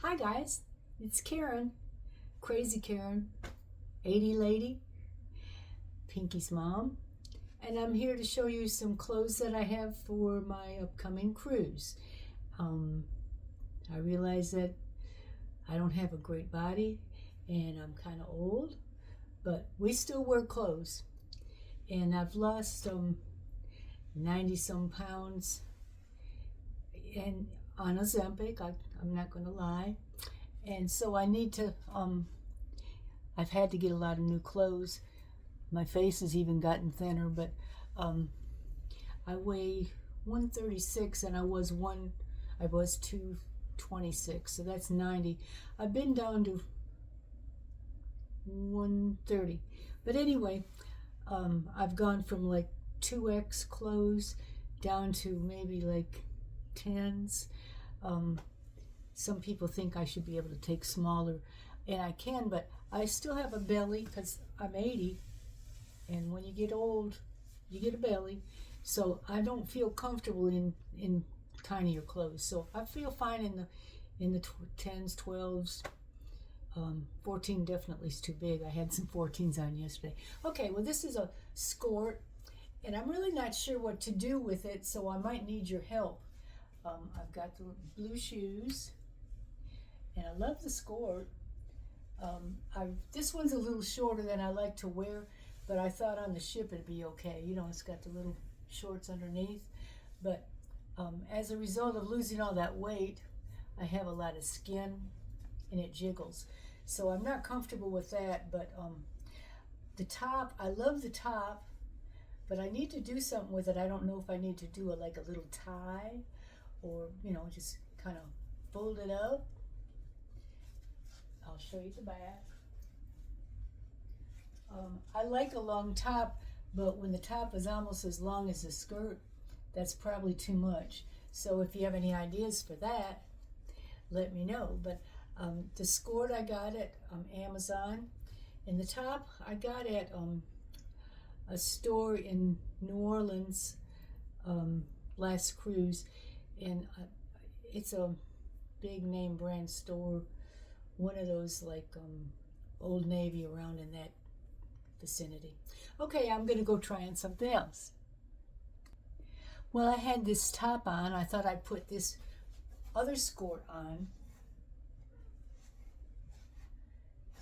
Hi guys, it's Karen, Crazy Karen, 80 lady, Pinky's mom, and I'm here to show you some clothes that I have for my upcoming cruise. I realize that I don't have a great body and I'm kind of old, but we still wear clothes. And I've lost 90 some pounds and on Ozempic, I'm not going to lie. And so I need to, I've had to get a lot of new clothes. My face has even gotten thinner, but I weigh 136 and I was 226, so that's 90. I've been down to 130. But anyway, I've gone from like 2X clothes down to maybe like 10s. Some people think I should be able to take smaller, and I can, but I still have a belly because I'm 80, and when you get old, you get a belly. So I don't feel comfortable in tinier clothes. So I feel fine in the 10s, 12s. 14 definitely is too big. I had some 14s on yesterday. Okay, well this is a skirt, and I'm really not sure what to do with it, so I might need your help. I've got the blue shoes, and I love the skirt. This one's a little shorter than I like to wear, but I thought on the ship it'd be okay. You know, it's got the little shorts underneath. But as a result of losing all that weight, I have a lot of skin, and it jiggles. So I'm not comfortable with that, but the top, I love the top, but I need to do something with it. I don't know if I need to do like a little tie, or, you know, just kind of fold it up. I'll show you the back. I like a long top, but when the top is almost as long as the skirt, that's probably too much. So if you have any ideas for that, let me know. But the skirt I got at Amazon, and the top I got at a store in New Orleans last cruise, and it's a big name brand store, one of those like Old Navy around in that vicinity. Okay, I'm gonna go try on something else. Well, I had this top on. I thought I'd put this other skirt on.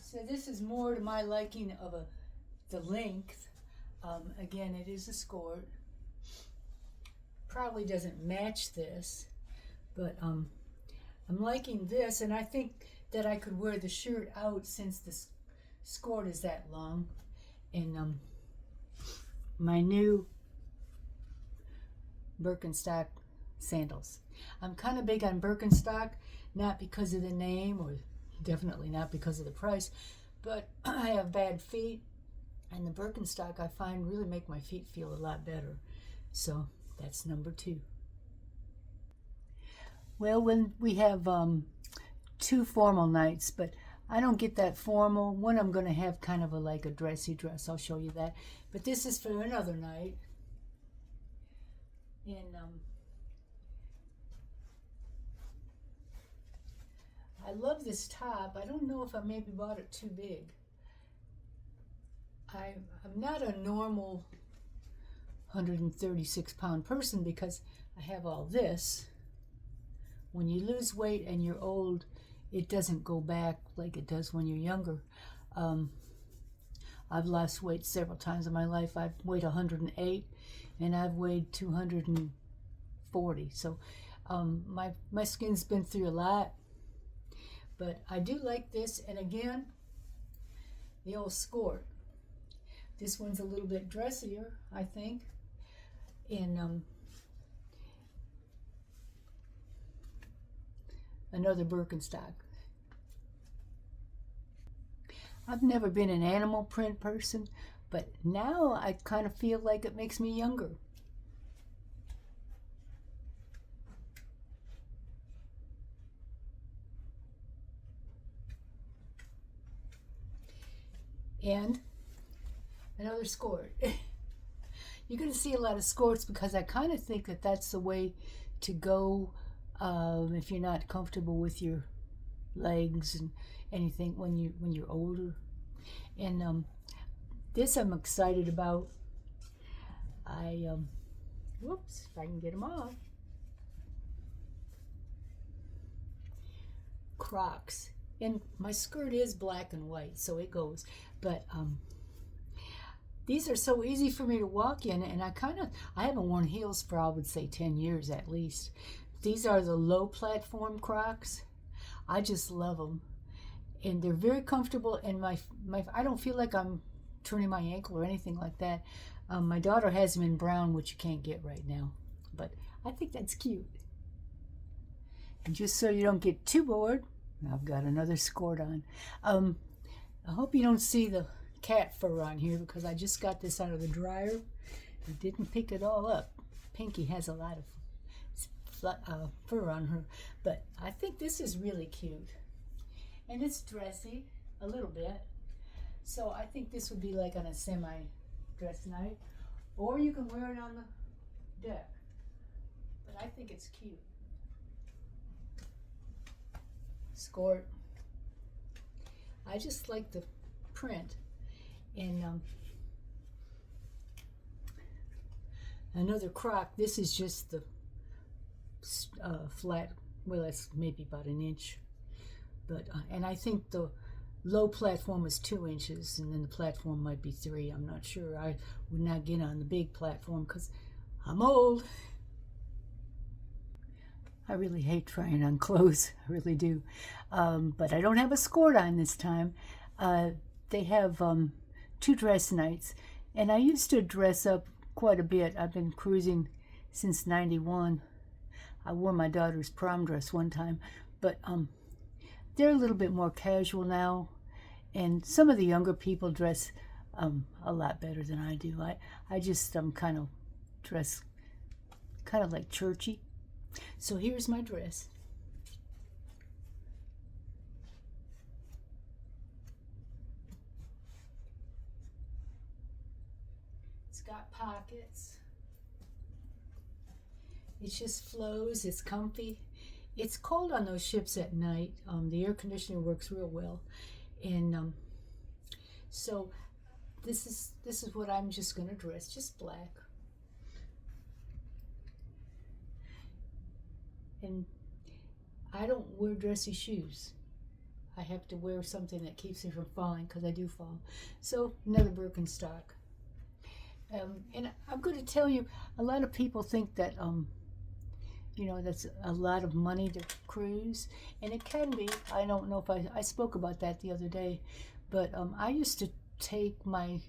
So this is more to my liking of the length. Again, it is a skirt. Probably doesn't match this, but I'm liking this, and I think that I could wear the shirt out since the skirt is that long. And my new Birkenstock sandals. I'm kind of big on Birkenstock, not because of the name, or definitely not because of the price, but I have bad feet, and the Birkenstock I find really make my feet feel a lot better. So that's number 2. Well, when we have 2 formal nights, but I don't get that formal. One I'm going to have kind of like a dressy dress. I'll show you that. But this is for another night. And I love this top. I don't know if I maybe bought it too big. I'm not a normal 136-pound person because I have all this. When you lose weight and you're old, it doesn't go back like it does when you're younger. I've lost weight several times in my life. I've weighed 108 and I've weighed 240. So my skin's been through a lot, but I do like this. And again, the old skirt. This one's a little bit dressier, I think. And another Birkenstock. I've never been an animal print person, but now I kind of feel like it makes me younger. And another skirt. You're going to see a lot of skirts because I kind of think that that's the way to go if you're not comfortable with your legs and anything when you're older. And this I'm excited about. Whoops, if I can get them off. Crocs. And my skirt is black and white, so it goes. But these are so easy for me to walk in, and I haven't worn heels for, I would say, 10 years at least. These are the low platform Crocs. I just love them. And they're very comfortable, and I don't feel like I'm turning my ankle or anything like that. My daughter has them in brown, which you can't get right now. But I think that's cute. And just so you don't get too bored, I've got another skirt on. I hope you don't see the cat fur on here because I just got this out of the dryer. I didn't pick it all up. Pinky has a lot of fur on her, but I think this is really cute. And it's dressy, a little bit. So I think this would be like on a semi-dress night. Or you can wear it on the deck. But I think it's cute. Skirt. I just like the print. And another croc. This is just the flat, well, that's maybe about an inch. But and I think the low platform is 2 inches, and then the platform might be 3. I'm not sure. I would not get on the big platform because I'm old. I really hate trying on clothes. I really do. But I don't have a skirt on this time. They have 2 dress nights, and I used to dress up quite a bit. I've been cruising since '91. I wore my daughter's prom dress one time, but they're a little bit more casual now, and some of the younger people dress a lot better than I do. I just kind of dress kind of like churchy. So here's my dress. It's got pockets. It just flows. It's comfy. It's cold on those ships at night. The air conditioning works real well, and so this is what I'm just going to dress, just black. And I don't wear dressy shoes. I have to wear something that keeps me from falling because I do fall. So another Birkenstock. And I'm going to tell you, a lot of people think that that's a lot of money to cruise, and it can be. I don't know if I spoke about that the other day, but I used to take my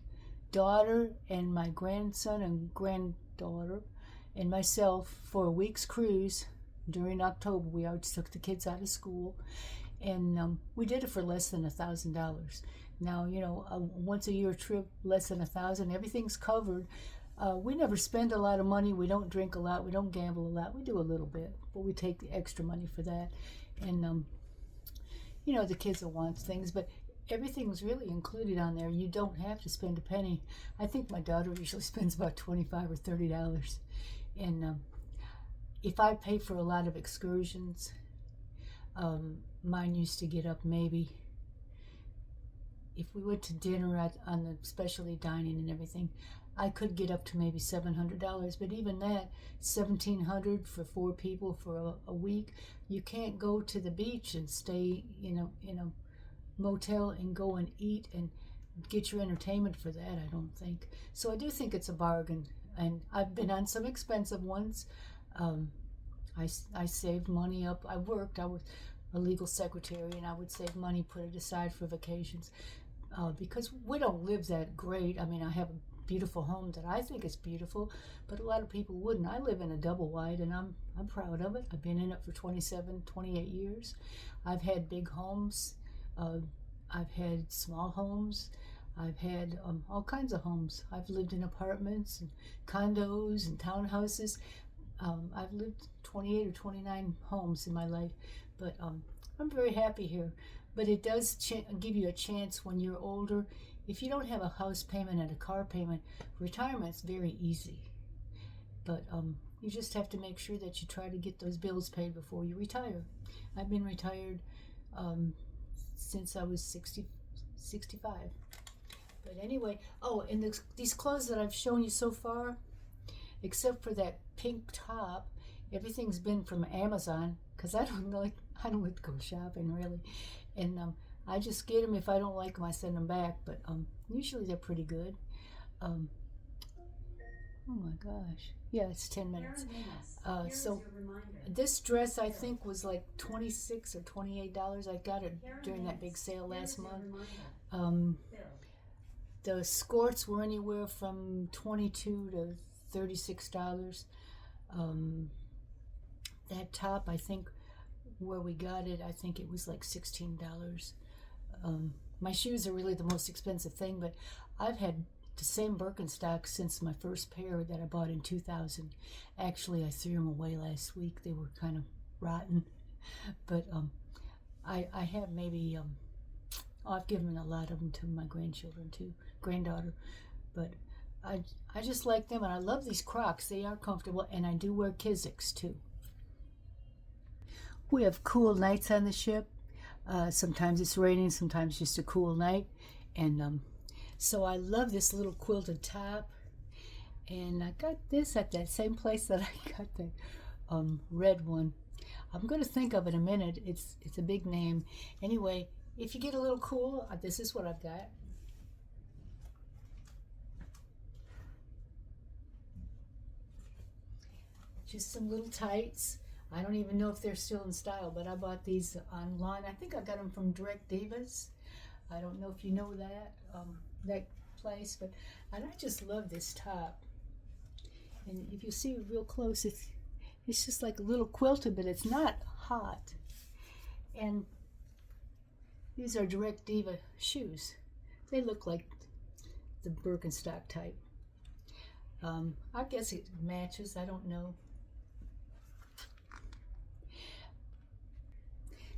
daughter and my grandson and granddaughter and myself for a week's cruise during October. We always took the kids out of school, and we did it for less than $1,000. Now, a once a year trip, less than $1,000, everything's covered. We never spend a lot of money. We don't drink a lot. We don't gamble a lot. We do a little bit, but we take the extra money for that. And, the kids will want things, but everything's really included on there. You don't have to spend a penny. I think my daughter usually spends about $25 or $30. And if I pay for a lot of excursions, mine used to get up maybe, if we went to dinner on the specialty dining and everything, I could get up to maybe $700, but even that, $1,700 for 4 people for a week. You can't go to the beach and stay in a motel and go and eat and get your entertainment for that, I don't think. So I do think it's a bargain, and I've been on some expensive ones. I saved money up. I was a legal secretary, and I would save money, put it aside for vacations, because we don't live that great. I mean, I have a beautiful home that I think is beautiful, but a lot of people wouldn't. I live in a double wide, and I'm proud of it. I've been in it for 28 years. I've had big homes. I've had small homes. I've had all kinds of homes. I've lived in apartments and condos and townhouses. I've lived 28 or 29 homes in my life, but I'm very happy here. But it does give you a chance when you're older. If you don't have a house payment and a car payment, retirement's very easy. But you just have to make sure that you try to get those bills paid before you retire. I've been retired since I was 65. But anyway, oh, and these clothes that I've shown you so far, except for that pink top, everything's been from Amazon, because I don't like to go shopping really, and I just get them. If I don't like them, I send them back, but usually they're pretty good. Oh my gosh, yeah, it's 10 minutes. So this dress I think was like $26 or $28. I got it during that big sale last month. The skirts were anywhere from $22 to $36. That top, I think, where we got it, I think it was like $16. My shoes are really the most expensive thing, but I've had the same Birkenstocks since my first pair that I bought in 2000. Actually, I threw them away last week. They were kind of rotten, but I have maybe I've given a lot of them to my grandchildren too, granddaughter, but I just like them, and I love these Crocs. They are comfortable, and I do wear Kizik's too. We have cool nights on the ship. Sometimes it's raining, sometimes just a cool night, and so I love this little quilted top, and I got this at that same place that I got the red one. I'm going to think of it in a minute. It's a big name. Anyway, if you get a little cool, this is what I've got. Just some little tights. I don't even know if they're still in style, but I bought these online. I think I got them from Divas. I don't know if you know that place, but I just love this top. And if you see it real close, it's just like a little quilted, but it's not hot. And these are Direct Diva shoes. They look like the Birkenstock type. I guess it matches. I don't know.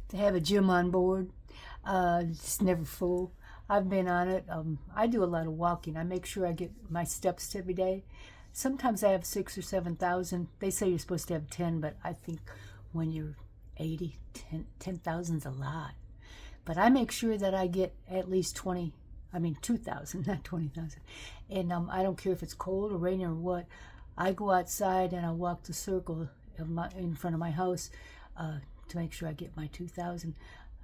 They have a gym on board. It's never full. I've been on it. I do a lot of walking. I make sure I get my steps every day. Sometimes I have 6,000 or 7,000. They say you're supposed to have 10, but I think when you're 80, 10,000's a lot. But I make sure that I get at least 2,000, not 20,000. And I don't care if it's cold or raining or what. I go outside and I walk the circle in front of my house to make sure I get my 2,000.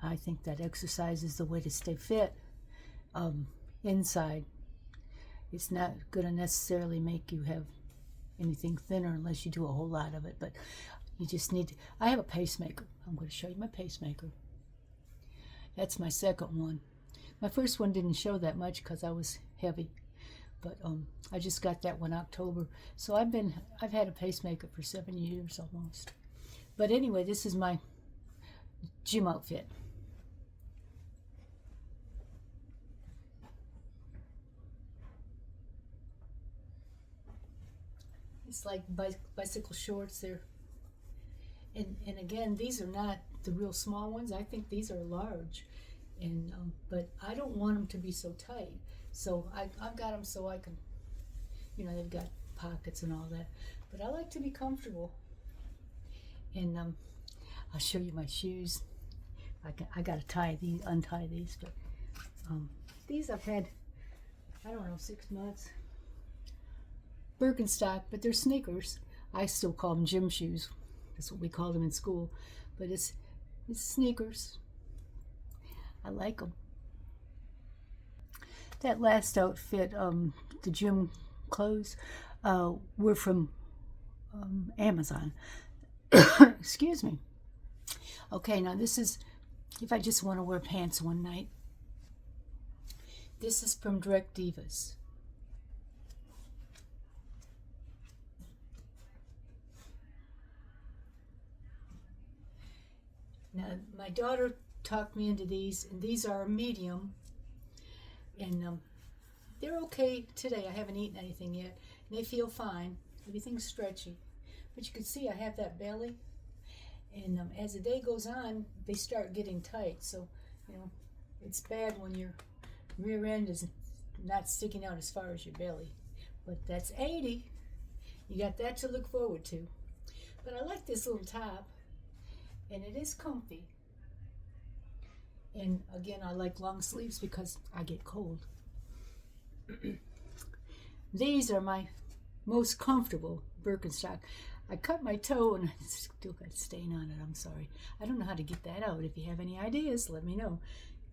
I think that exercise is the way to stay fit inside. It's not going to necessarily make you have anything thinner unless you do a whole lot of it, but you just need to. I have a pacemaker. I'm going to show you my pacemaker. That's my second one. My first one didn't show that much because I was heavy, but I just got that one October. So I've had a pacemaker for 7 years almost. But anyway, this is my gym outfit. It's like bicycle shorts there. And again, these are not the real small ones. I think these are large. And but I don't want them to be so tight. So I've got them so I can, they've got pockets and all that. But I like to be comfortable. And I'll show you my shoes. I got to untie these, but these I've had, I don't know, 6 months. Birkenstock, but they're sneakers. I still call them gym shoes. That's what we called them in school. But it's sneakers. I like them. That last outfit, the gym clothes, were from Amazon. Excuse me. Okay, now this is if I just want to wear pants one night. This is from Direct Divas. Now, my daughter talked me into these, and these are a medium, and they're okay today. I haven't eaten anything yet, and they feel fine. Everything's stretchy, but you can see I have that belly, and as the day goes on, they start getting tight. So, it's bad when your rear end is not sticking out as far as your belly, but that's 80. You got that to look forward to. But I like this little top. And it is comfy. And again, I like long sleeves because I get cold. These are my most comfortable Birkenstock. I cut my toe and I still got a stain on it. I'm sorry. I don't know how to get that out. If you have any ideas, let me know.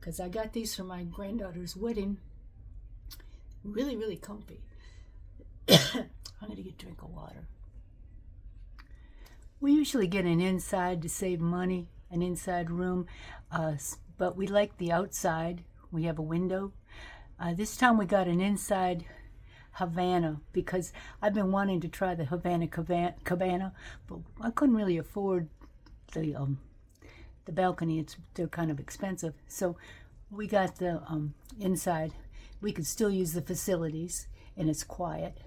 Because I got these for my granddaughter's wedding. Really, really comfy. I'm going to get a drink of water. We usually get an inside to save money, an inside room, but we like the outside. We have a window. This time we got an inside Havana because I've been wanting to try the Havana Cabana, but I couldn't really afford the balcony. They're kind of expensive, so we got the inside. We could still use the facilities, and it's quiet.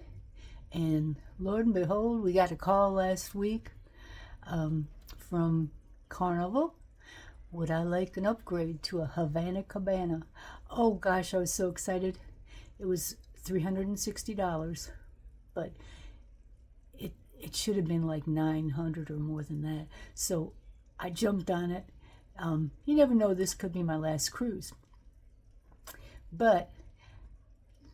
And Lord and behold, we got a call last week from Carnival. Would I like an upgrade to a Havana Cabana? Oh gosh, I was so excited. It was $360, but it should have been like $900 or more than that. So I jumped on it. You never know, this could be my last cruise. But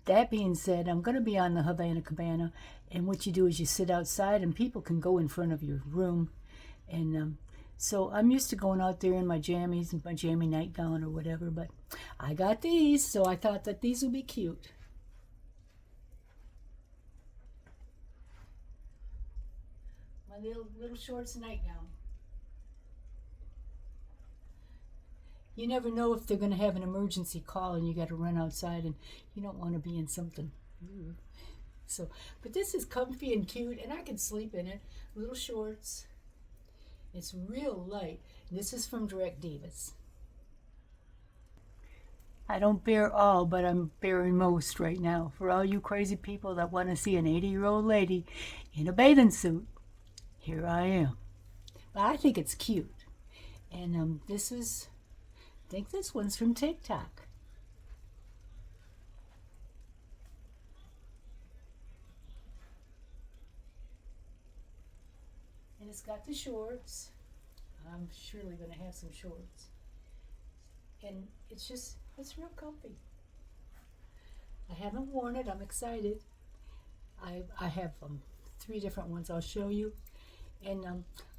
that being said, I'm going to be on the Havana Cabana, and what you do is you sit outside and people can go in front of your room. And so I'm used to going out there in my jammies and my jammy nightgown or whatever, but I got these, so I thought that these would be cute. My little shorts and nightgown. You never know if they're going to have an emergency call and you got to run outside and you don't want to be in something. So, but this is comfy and cute and I can sleep in it. Little shorts. It's real light. This is from Direct Divas. I don't bear all, but I'm bearing most right now. For all you crazy people that want to see an 80-year-old lady in a bathing suit, here I am. But I think it's cute. And I think this one's from TikTok. And it's got the shorts. I'm surely going to have some shorts. And it's real comfy. I haven't worn it. I'm excited. I have 3 different ones I'll show you. And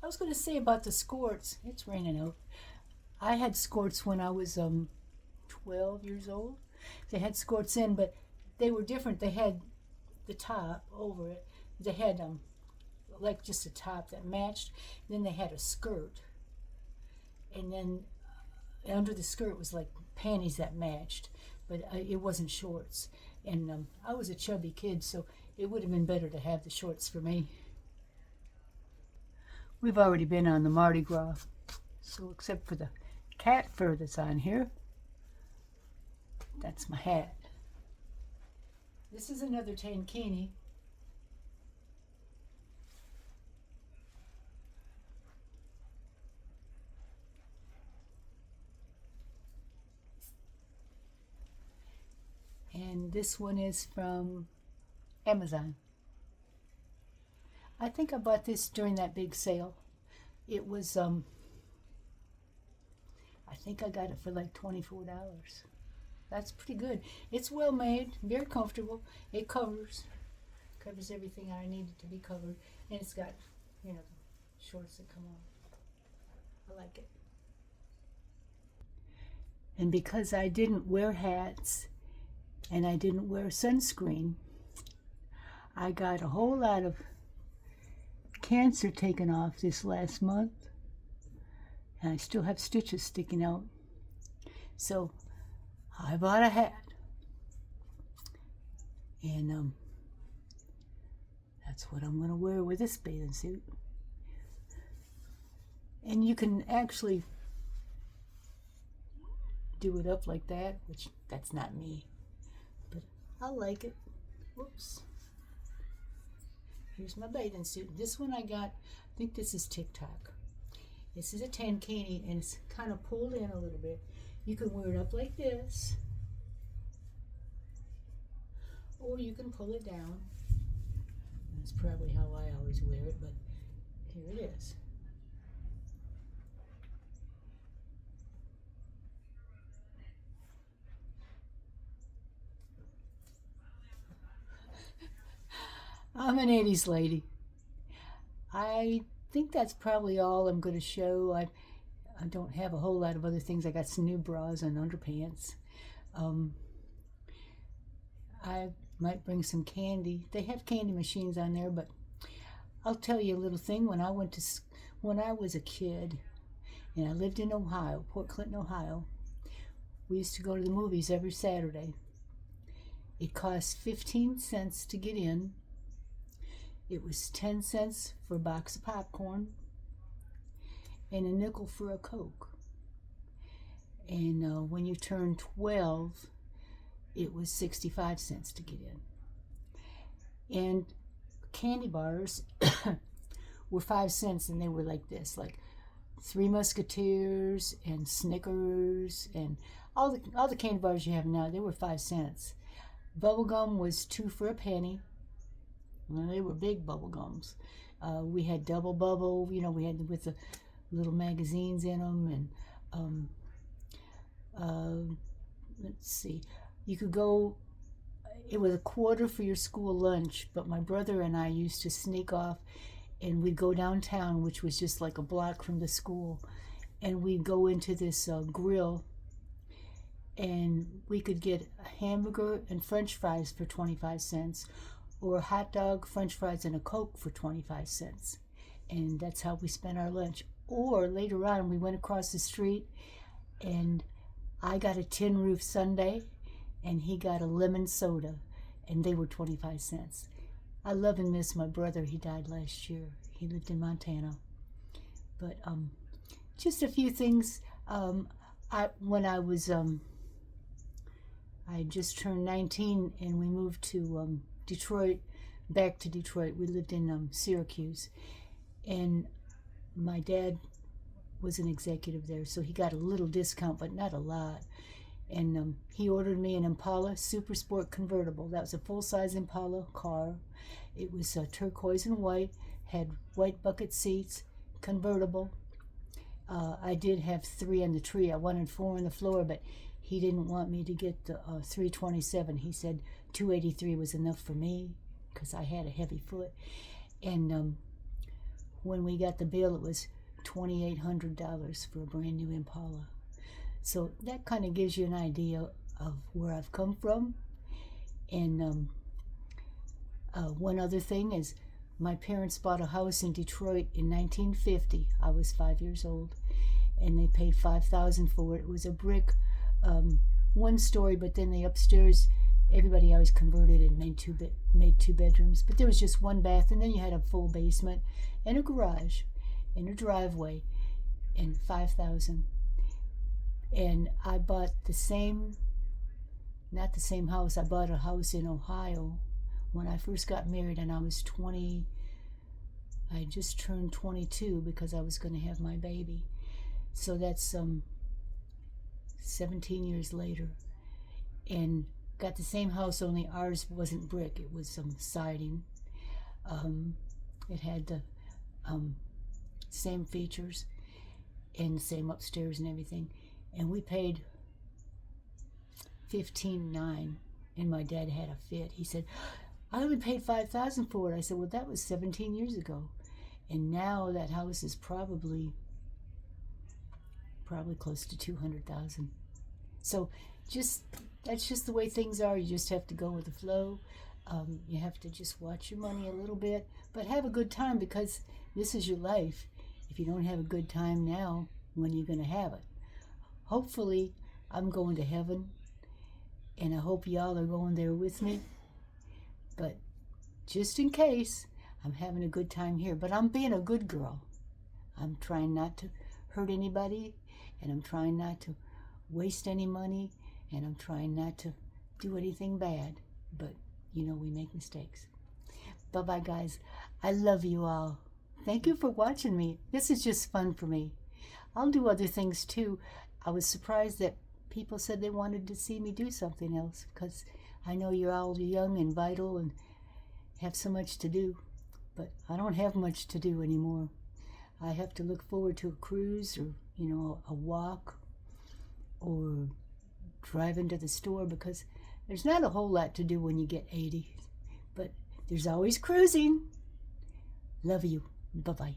I was going to say about the skirts. It's raining out. I had skirts when I was 12 years old. They had skirts in, but they were different. They had the top over it. They had like just a top that matched. Then they had a skirt, and then under the skirt was like panties that matched, but it wasn't shorts. And I was a chubby kid, so it would have been better to have the shorts for me. We've already been on the Mardi Gras, so except for the cat fur that's on here, that's my hat. This is another tankini. And this one is from Amazon. I think I bought this during that big sale. It was I think I got it for like $24. That's pretty good. It's well made, very comfortable. It covers everything I needed to be covered, and it's got, the shorts that come on. I like it. And because I didn't wear hats and I didn't wear sunscreen, I got a whole lot of cancer taken off this last month, and I still have stitches sticking out. So I bought a hat, and that's what I'm going to wear with this bathing suit. And you can actually do it up like that, which that's not me, but I like it. Whoops. Here's my bathing suit. This one I got, I think this is TikTok. This is a tankini, and it's kind of pulled in a little bit. You can wear it up like this, or you can pull it down. That's probably how I always wear it, but here it is. I'm an 80s lady. I think that's probably all I'm going to show. I don't have a whole lot of other things. I got some new bras and underpants. Um, I might bring some candy. They have candy machines on there, but I'll tell you a little thing. When I was a kid, and I lived in Ohio, Port Clinton, Ohio, we used to go to the movies every Saturday. It cost 15 cents to get in. It was 10 cents for a box of popcorn and a nickel for a Coke. And when you turned 12, it was 65 cents to get in. And candy bars were 5 cents, and they were like this, like Three Musketeers and Snickers and all the candy bars you have now. They were 5 cents. Bubblegum was 2 for a penny. Well, they were big bubble gums. We had Double Bubble, we had with the little magazines in them, and let's see, you could go. It was a quarter for your school lunch, but my brother and I used to sneak off, and we'd go downtown, which was just like a block from the school, and we'd go into this grill, and we could get a hamburger and French fries for 25 cents, or a hot dog, French fries, and a Coke for 25 cents. And that's how we spent our lunch. Or later on, we went across the street, and I got a tin roof sundae, and he got a lemon soda, and they were 25 cents. I love and miss my brother. He died last year. He lived in Montana. But just a few things. When I was, I just turned 19, and we moved to Detroit, back to Detroit. We lived in Syracuse, and my dad was an executive there, so he got a little discount, but not a lot. And he ordered me an Impala Super Sport convertible. That was a full-size Impala car. It was turquoise and white, had white bucket seats, convertible. I did have 3 on the tree. I wanted 4 on the floor, but he didn't want me to get the 327. He said 283 was enough for me because I had a heavy foot. And when we got the bill, it was $2,800 for a brand new Impala. So that kind of gives you an idea of where I've come from. And one other thing is, my parents bought a house in Detroit in 1950. I was 5 years old, and they paid $5,000 for it. It was a brick, 1 story, but then the upstairs, everybody always converted and made 2 bedrooms. But there was just 1 bath, and then you had a full basement and a garage and a driveway, and $5,000. And I bought not the same house. I bought a house in Ohio when I first got married, and I was 20. I just turned 22 because I was going to have my baby. So that's 17 years later. And got the same house, only ours wasn't brick. It was some siding. It had the same features and the same upstairs and everything. And we paid $15,900, and my dad had a fit. He said, I only paid $5,000 for it. I said, well, that was 17 years ago. And now that house is probably close to $200,000. So that's just the way things are. You just have to go with the flow. You have to just watch your money a little bit, but have a good time, because this is your life. If you don't have a good time now, when are you going to have it? Hopefully, I'm going to heaven, and I hope y'all are going there with me. But just in case, I'm having a good time here. But I'm being a good girl. I'm trying not to hurt anybody, and I'm trying not to waste any money, and I'm trying not to do anything bad. But, we make mistakes. Bye-bye, guys. I love you all. Thank you for watching me. This is just fun for me. I'll do other things, too. I was surprised that people said they wanted to see me do something else, because I know you're all young and vital and have so much to do. But I don't have much to do anymore. I have to look forward to a cruise, or, a walk, or driving to the store, because there's not a whole lot to do when you get 80. But There's always cruising. Love you. Bye-bye.